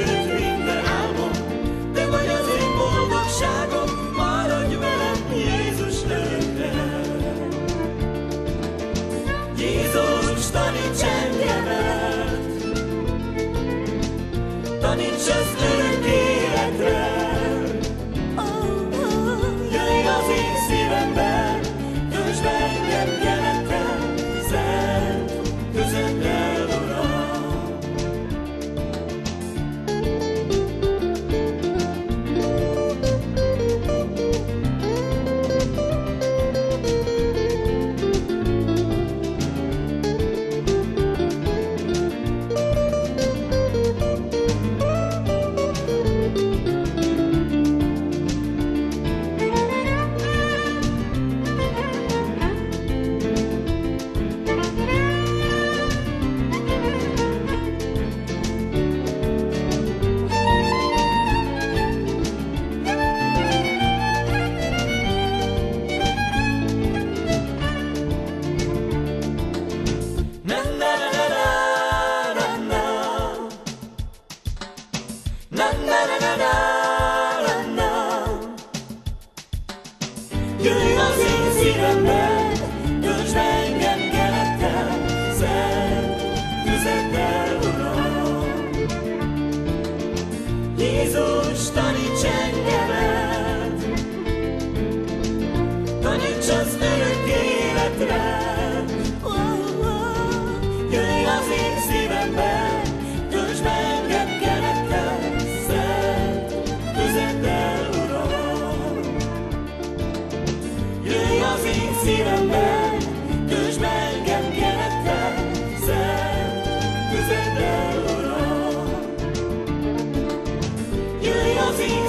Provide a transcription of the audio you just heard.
előtt minden álmom, te vagy az én boldogságom, maradj velem, Jézus, örökre. Jézus, taníts engemet, taníts az örök életre. Jöjj az én szívembe, töltsd be engem jelentel, szent közeddel, Uram. Jöjj az én szívembe, töltsd be engem jelentel, szent közeddel, Uram. Jézus, taníts engemet, taníts az örök életre. Jöjj az én szívembe, töltsd be engem jelentel, szent közeddel, Uram. Jöjj az én szívembe, töltsd be engem jelentel, szent közeddel, Uram. Jöjj az én